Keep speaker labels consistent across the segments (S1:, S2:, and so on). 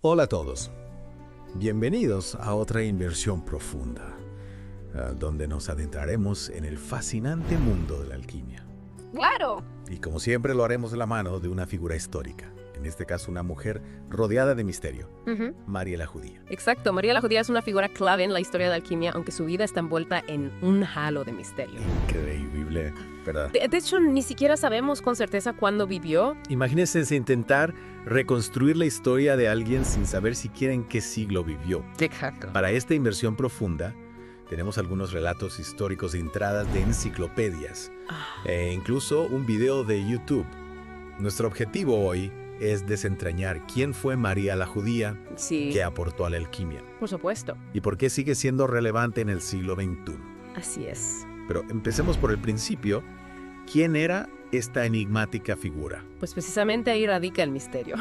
S1: Hola a todos. Bienvenidos a otra inmersión profunda, donde nos adentraremos en el fascinante mundo de la alquimia.
S2: ¡Claro!
S1: Y como siempre lo haremos de la mano de una figura histórica, en este caso una mujer rodeada de misterio, María la Judía.
S2: Exacto, María la Judía es una figura clave en la historia de la alquimia, aunque su vida está envuelta en un halo de misterio.
S1: Increíble, ¿verdad?
S2: De hecho, ni siquiera sabemos con certeza cuándo vivió.
S1: Imagínense intentar reconstruir la historia de alguien sin saber siquiera en qué siglo vivió.
S2: Exacto.
S1: Para esta inmersión profunda, tenemos algunos relatos históricos de entradas de enciclopedias e incluso un video de YouTube. Nuestro objetivo hoy es desentrañar quién fue María la Judía,
S2: Sí,
S1: qué aportó a la alquimia
S2: por supuesto.
S1: y por qué sigue siendo relevante en el siglo XXI.
S2: Así es.
S1: Pero empecemos por el principio. ¿Quién era esta enigmática figura?
S2: Pues precisamente ahí radica el misterio.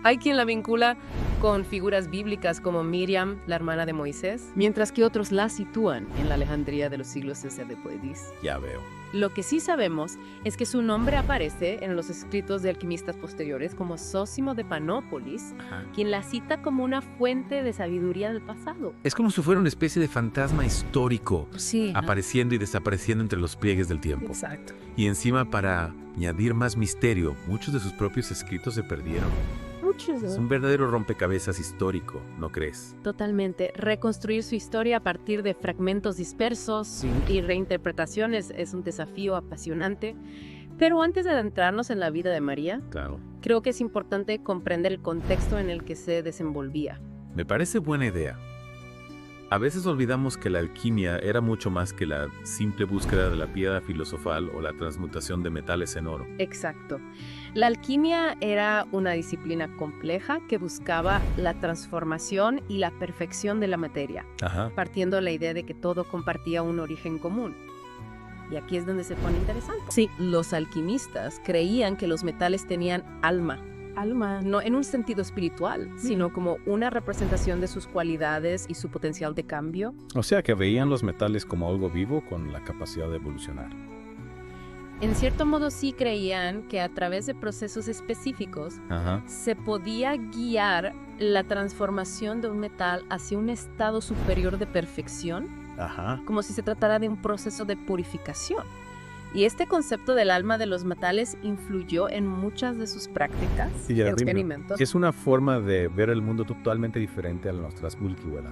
S2: Hay quien la vincula con figuras bíblicas como Miriam, la hermana de Moisés, mientras que otros la sitúan en la Alejandría de los siglos CC de Poedís.
S1: Ya veo.
S2: Lo que sí sabemos es que su nombre aparece en los escritos de alquimistas posteriores como Zósimo de Panópolis, quien la cita como una fuente de sabiduría del pasado.
S3: Es como si fuera una especie de fantasma histórico,
S2: Sí.
S3: apareciendo y desapareciendo entre los pliegues del tiempo.
S2: Exacto.
S3: Y encima, para añadir más misterio, muchos de sus propios escritos se perdieron.
S2: Muchos.
S3: Es un verdadero rompecabezas histórico, ¿no crees?
S2: Totalmente. Reconstruir su historia a partir de fragmentos dispersos y reinterpretaciones es un desafío apasionante. Pero antes de adentrarnos en la vida de María,
S3: Claro.
S2: creo que es importante comprender el contexto en el que se desenvolvía.
S3: Me parece buena idea. A veces olvidamos que la alquimia era mucho más que la simple búsqueda de la piedra filosofal o la transmutación de metales en oro.
S2: Exacto. La alquimia era una disciplina compleja que buscaba la transformación y la perfección de la materia, partiendo de la idea de que todo compartía un origen común. Y aquí es donde se pone interesante. Sí, los alquimistas creían que los metales tenían alma. Alma, no en un sentido espiritual, sino como una representación de sus cualidades y su potencial de cambio.
S4: O sea que veían los metales como algo vivo con la capacidad de evolucionar.
S2: En cierto modo sí creían que a través de procesos específicos se podía guiar la transformación de un metal hacia un estado superior de perfección, como si se tratara de un proceso de purificación. Y este concepto del alma de los metales influyó en muchas de sus prácticas y experimentos.
S4: Es una forma de ver el mundo totalmente diferente a nuestras Mulkiwela.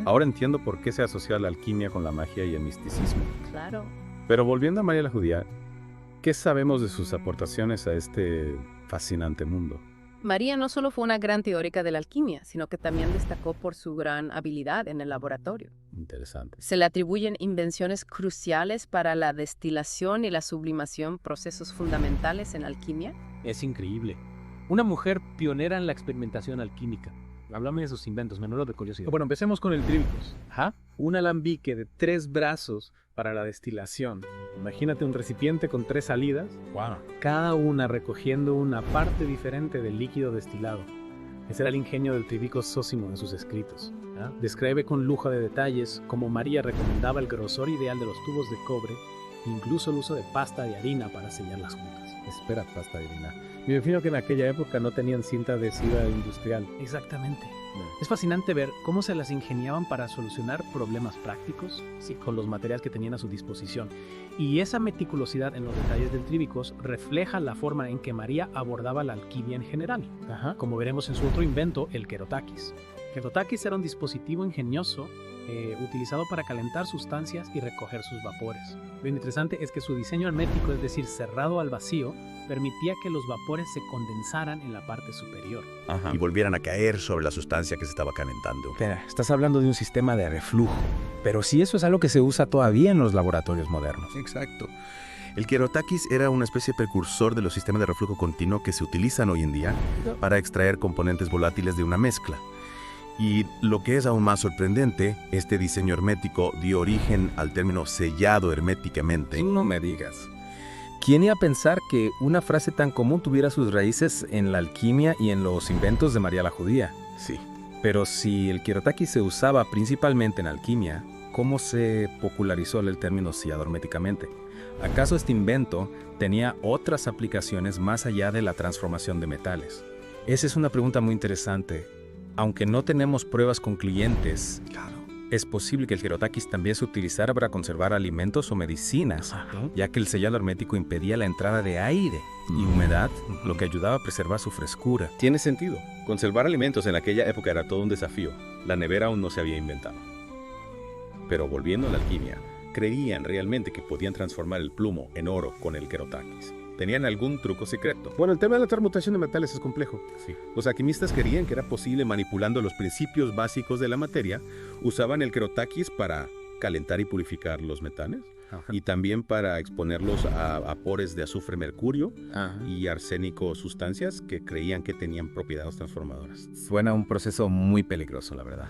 S4: Ahora entiendo por qué se asocia la alquimia con la magia y el misticismo.
S2: Claro.
S4: Pero volviendo a María la Judía, ¿qué sabemos de sus aportaciones a este fascinante mundo?
S2: María no solo fue una gran teórica de la alquimia, sino que también destacó por su gran habilidad en el laboratorio.
S4: Interesante.
S2: Se le atribuyen invenciones cruciales para la destilación y la sublimación, procesos fundamentales en alquimia.
S5: Es increíble. Una mujer pionera en la experimentación alquímica. Háblame de sus inventos, me muero de curiosidad.
S6: Bueno, empecemos con el tríbicos. Un alambique de 3 brazos para la destilación. Imagínate un recipiente con 3 salidas, cada una recogiendo una parte diferente del líquido destilado. Ese era el ingenio del tríbico Zósimo en sus escritos. Describe con lujo de detalles cómo María recomendaba el grosor ideal de los tubos de cobre, incluso el uso de pasta de harina para sellar las juntas.
S4: Espera, pasta de harina. Me imagino que en aquella época no tenían cinta adhesiva industrial.
S6: Exactamente. Es fascinante ver cómo se las ingeniaban para solucionar problemas prácticos con los materiales que tenían a su disposición. Y esa meticulosidad en los detalles del tríbicos refleja la forma en que María abordaba la alquimia en general, como veremos en su otro invento, el kerotakis. Kerotakis era un dispositivo ingenioso utilizado para calentar sustancias y recoger sus vapores. Lo interesante es que su diseño hermético, es decir, cerrado al vacío, permitía que los vapores se condensaran en la parte superior.
S1: Y volvieran a caer sobre la sustancia que se estaba calentando.
S7: Espera, estás hablando de un sistema de reflujo. Pero si eso es algo que se usa todavía en los laboratorios modernos.
S8: Exacto. El kerotakis era una especie precursor de los sistemas de reflujo continuo que se utilizan hoy en día para extraer componentes volátiles de una mezcla. Y lo que es aún más sorprendente, este diseño hermético dio origen al término sellado herméticamente.
S7: No me digas. ¿Quién iba a pensar que una frase tan común tuviera sus raíces en la alquimia y en los inventos de María la Judía?
S8: Sí.
S7: Pero si el kerotakis se usaba principalmente en alquimia, ¿cómo se popularizó el término sellado herméticamente? ¿Acaso este invento tenía otras aplicaciones más allá de la transformación de metales? Esa es una pregunta muy interesante. Aunque no tenemos pruebas concluyentes, es posible que el Kerotakis también se utilizara para conservar alimentos o medicinas, ya que el sellado hermético impedía la entrada de aire y humedad, lo que ayudaba a preservar su frescura.
S3: Tiene sentido. Conservar alimentos en aquella época era todo un desafío. La nevera aún no se había inventado. Pero volviendo a la alquimia, creían realmente que podían transformar el plomo en oro con el Kerotakis. ¿Tenían algún truco secreto?
S8: Bueno, el tema de la transmutación de metales es complejo.
S3: Sí.
S8: Los alquimistas creían que era posible manipulando los principios básicos de la materia. Usaban el Kerotakis para calentar y purificar los metales. Y también para exponerlos a vapores de azufre, mercurio y arsénico, sustancias que creían que tenían propiedades transformadoras.
S7: Suena un proceso muy peligroso, la verdad.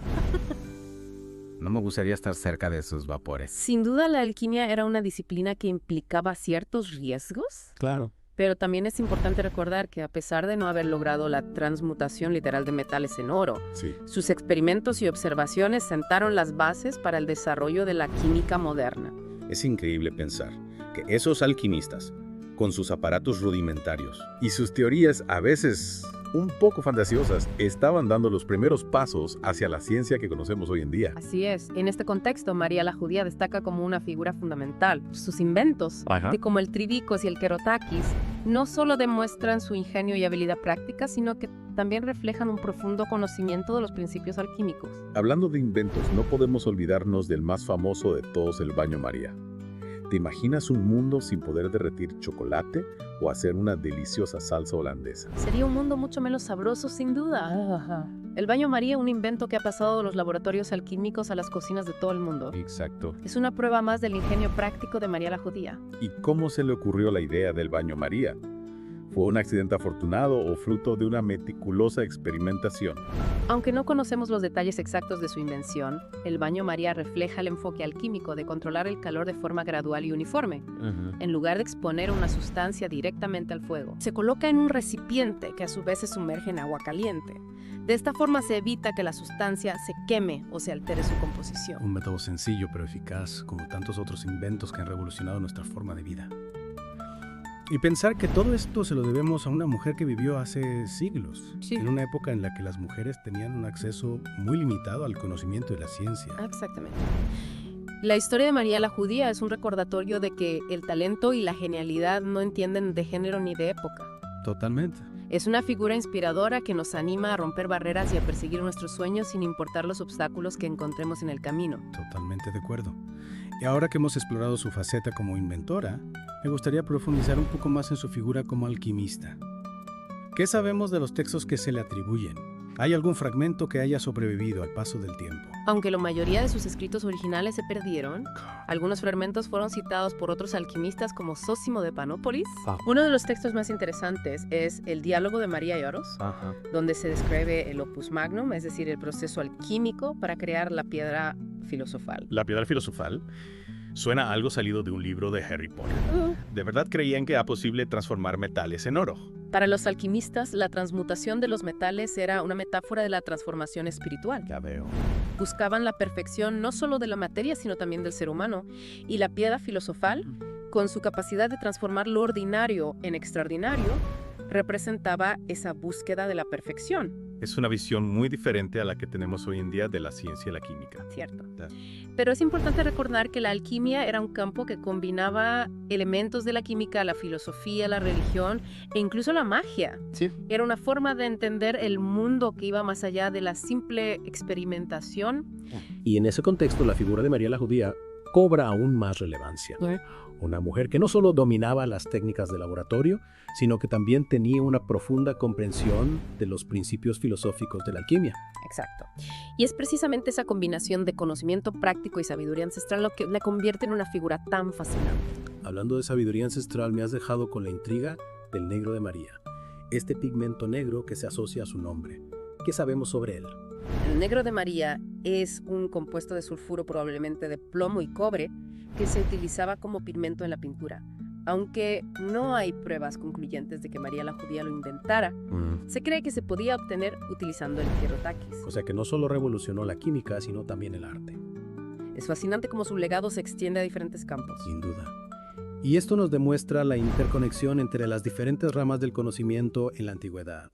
S7: No me gustaría estar cerca de esos vapores.
S2: Sin duda, la alquimia era una disciplina que implicaba ciertos riesgos.
S5: Claro.
S2: Pero también es importante recordar que a pesar de no haber logrado la transmutación literal de metales en oro, sus experimentos y observaciones sentaron las bases para el desarrollo de la química moderna.
S8: Es increíble pensar que esos alquimistas, con sus aparatos rudimentarios y sus teorías a veces un poco fantasiosas, estaban dando los primeros pasos hacia la ciencia que conocemos hoy en día.
S2: Así es. En este contexto, María la Judía destaca como una figura fundamental. Sus inventos, que como el Tríbicos y el Kerotakis, no solo demuestran su ingenio y habilidad práctica, sino que también reflejan un profundo conocimiento de los principios alquímicos.
S8: Hablando de inventos, no podemos olvidarnos del más famoso de todos, el baño María. ¿Te imaginas un mundo sin poder derretir chocolate o hacer una deliciosa salsa holandesa?
S2: Sería un mundo mucho menos sabroso, sin duda. El baño María, un invento que ha pasado de los laboratorios alquímicos a las cocinas de todo el mundo.
S8: Exacto.
S2: Es una prueba más del ingenio práctico de María la Judía.
S8: ¿Y cómo se le ocurrió la idea del baño María? ¿Fue un accidente afortunado o fruto de una meticulosa experimentación?
S2: Aunque no conocemos los detalles exactos de su invención, el baño María refleja el enfoque alquímico de controlar el calor de forma gradual y uniforme. En lugar de exponer una sustancia directamente al fuego, se coloca en un recipiente que a su vez se sumerge en agua caliente. De esta forma se evita que la sustancia se queme o se altere su composición.
S6: Un método sencillo pero eficaz, como tantos otros inventos que han revolucionado nuestra forma de vida. Y pensar que todo esto se lo debemos a una mujer que vivió hace siglos, en una época en la que las mujeres tenían un acceso muy limitado al conocimiento de la ciencia.
S2: Exactamente. La historia de María la Judía es un recordatorio de que el talento y la genialidad no entienden de género ni de época.
S6: Totalmente.
S2: Es una figura inspiradora que nos anima a romper barreras y a perseguir nuestros sueños sin importar los obstáculos que encontremos en el camino.
S6: Totalmente de acuerdo. Y ahora que hemos explorado su faceta como inventora, me gustaría profundizar un poco más en su figura como alquimista. ¿Qué sabemos de los textos que se le atribuyen? ¿Hay algún fragmento que haya sobrevivido al paso del tiempo?
S2: Aunque la mayoría de sus escritos originales se perdieron, algunos fragmentos fueron citados por otros alquimistas como Zósimo de Panópolis. Uno de los textos más interesantes es el Diálogo de María y Oros, donde se describe el opus magnum, es decir, el proceso alquímico para crear la piedra filosofal.
S9: La piedra filosofal suena a algo salido de un libro de Harry Potter. ¿De verdad creían que era posible transformar metales en oro?
S2: Para los alquimistas, la transmutación de los metales era una metáfora de la transformación espiritual.
S9: Ya veo.
S2: Buscaban la perfección no solo de la materia, sino también del ser humano. Y la piedra filosofal, con su capacidad de transformar lo ordinario en extraordinario, representaba esa búsqueda de la perfección.
S9: Es una visión muy diferente a la que tenemos hoy en día de la ciencia y la química.
S2: Cierto. Pero es importante recordar que la alquimia era un campo que combinaba elementos de la química, la filosofía, la religión e incluso la magia.
S5: Sí.
S2: Era una forma de entender el mundo que iba más allá de la simple experimentación.
S5: Y en ese contexto, la figura de María la Judía cobra aún más relevancia. Una mujer que no solo dominaba las técnicas de laboratorio, sino que también tenía una profunda comprensión de los principios filosóficos de la alquimia.
S2: Exacto. Y es precisamente esa combinación de conocimiento práctico y sabiduría ancestral lo que la convierte en una figura tan fascinante.
S6: Hablando de sabiduría ancestral, me has dejado con la intriga del negro de María. Este pigmento negro que se asocia a su nombre. ¿Qué sabemos sobre él?
S2: El negro de María es un compuesto de sulfuro, probablemente de plomo y cobre, que se utilizaba como pigmento en la pintura. Aunque no hay pruebas concluyentes de que María la Judía lo inventara, se cree que se podía obtener utilizando el Kerotakis.
S6: O sea que no solo revolucionó la química, sino también el arte.
S2: Es fascinante cómo su legado se extiende a diferentes campos.
S6: Sin duda. Y esto nos demuestra la interconexión entre las diferentes ramas del conocimiento en la antigüedad.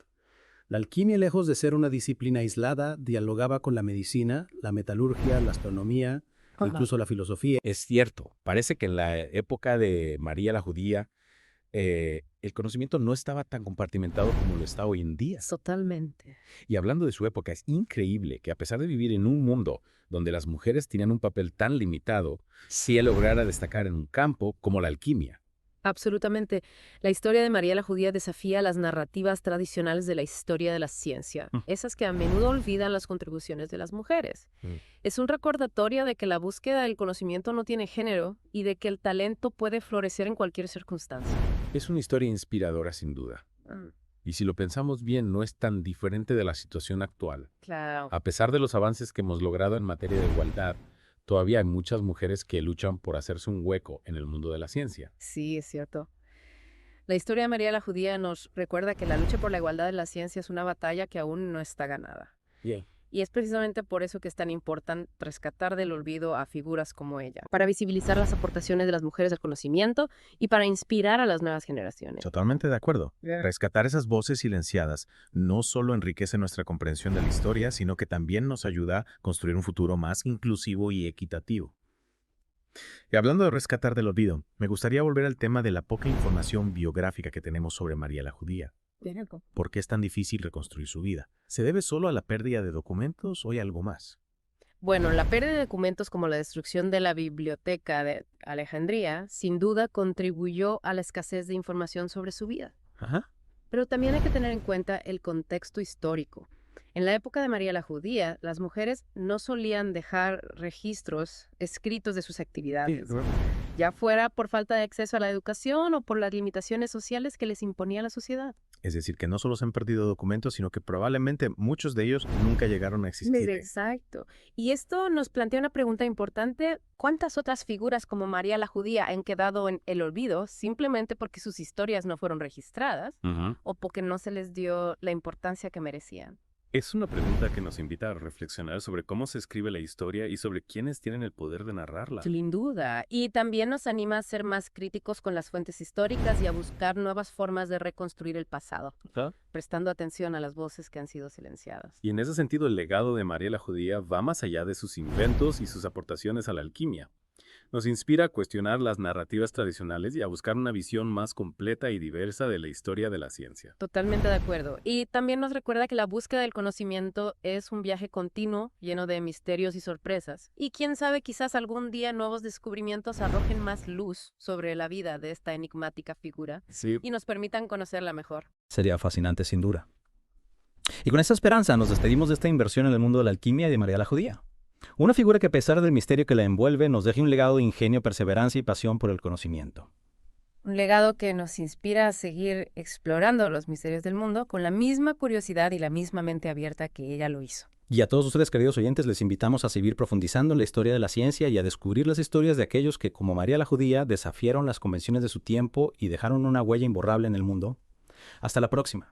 S5: La alquimia, lejos de ser una disciplina aislada, dialogaba con la medicina, la metalurgia, la astronomía, incluso la filosofía.
S7: Es cierto, parece que en la época de María la Judía, el conocimiento no estaba tan compartimentado como lo está hoy en día.
S2: Totalmente.
S7: Y hablando de su época, es increíble que a pesar de vivir en un mundo donde las mujeres tenían un papel tan limitado, sí lograra destacar en un campo como la alquimia.
S2: Absolutamente. La historia de María la Judía desafía las narrativas tradicionales de la historia de la ciencia, esas que a menudo olvidan las contribuciones de las mujeres. Es un recordatorio de que la búsqueda del conocimiento no tiene género y de que el talento puede florecer en cualquier circunstancia.
S7: Es una historia inspiradora, sin duda. Y si lo pensamos bien, no es tan diferente de la situación actual.
S2: Claro.
S7: A pesar de los avances que hemos logrado en materia de igualdad, todavía hay muchas mujeres que luchan por hacerse un hueco en el mundo de la ciencia.
S2: Sí, es cierto. La historia de María la Judía nos recuerda que la lucha por la igualdad en la ciencia es una batalla que aún no está ganada. Y es precisamente por eso que es tan importante rescatar del olvido a figuras como ella, para visibilizar las aportaciones de las mujeres al conocimiento y para inspirar a las nuevas generaciones.
S1: Totalmente de acuerdo. Rescatar esas voces silenciadas no solo enriquece nuestra comprensión de la historia, sino que también nos ayuda a construir un futuro más inclusivo y equitativo. Y hablando de rescatar del olvido, me gustaría volver al tema de la poca información biográfica que tenemos sobre María la Judía. ¿Por qué es tan difícil reconstruir su vida? ¿Se debe solo a la pérdida de documentos o hay algo más?
S2: Bueno, la pérdida de documentos como la destrucción de la biblioteca de Alejandría, sin duda contribuyó a la escasez de información sobre su vida. Pero también hay que tener en cuenta el contexto histórico. En la época de María la Judía, las mujeres no solían dejar registros escritos de sus actividades, ya fuera por falta de acceso a la educación o por las limitaciones sociales que les imponía la sociedad.
S1: Es decir, que no solo se han perdido documentos, sino que probablemente muchos de ellos nunca llegaron a existir.
S2: Exacto. Y esto nos plantea una pregunta importante. ¿Cuántas otras figuras como María la Judía han quedado en el olvido simplemente porque sus historias no fueron registradas o porque no se les dio la importancia que merecían?
S9: Es una pregunta que nos invita a reflexionar sobre cómo se escribe la historia y sobre quiénes tienen el poder de narrarla.
S2: Sin duda. Y también nos anima a ser más críticos con las fuentes históricas y a buscar nuevas formas de reconstruir el pasado, prestando atención a las voces que han sido silenciadas.
S9: Y en ese sentido, el legado de María la Judía va más allá de sus inventos y sus aportaciones a la alquimia. Nos inspira a cuestionar las narrativas tradicionales y a buscar una visión más completa y diversa de la historia de la ciencia.
S2: Totalmente de acuerdo. Y también nos recuerda que la búsqueda del conocimiento es un viaje continuo, lleno de misterios y sorpresas. Y quién sabe, quizás algún día nuevos descubrimientos arrojen más luz sobre la vida de esta enigmática figura y nos permitan conocerla mejor.
S10: Sería fascinante, sin duda. Y con esta esperanza nos despedimos de esta inversión en el mundo de la alquimia y de María la Judía. Una figura que a pesar del misterio que la envuelve, nos deja un legado de ingenio, perseverancia y pasión por el conocimiento.
S2: Un legado que nos inspira a seguir explorando los misterios del mundo con la misma curiosidad y la misma mente abierta que ella lo hizo.
S10: Y a todos ustedes, queridos oyentes, les invitamos a seguir profundizando en la historia de la ciencia y a descubrir las historias de aquellos que, como María la Judía, desafiaron las convenciones de su tiempo y dejaron una huella imborrable en el mundo. Hasta la próxima.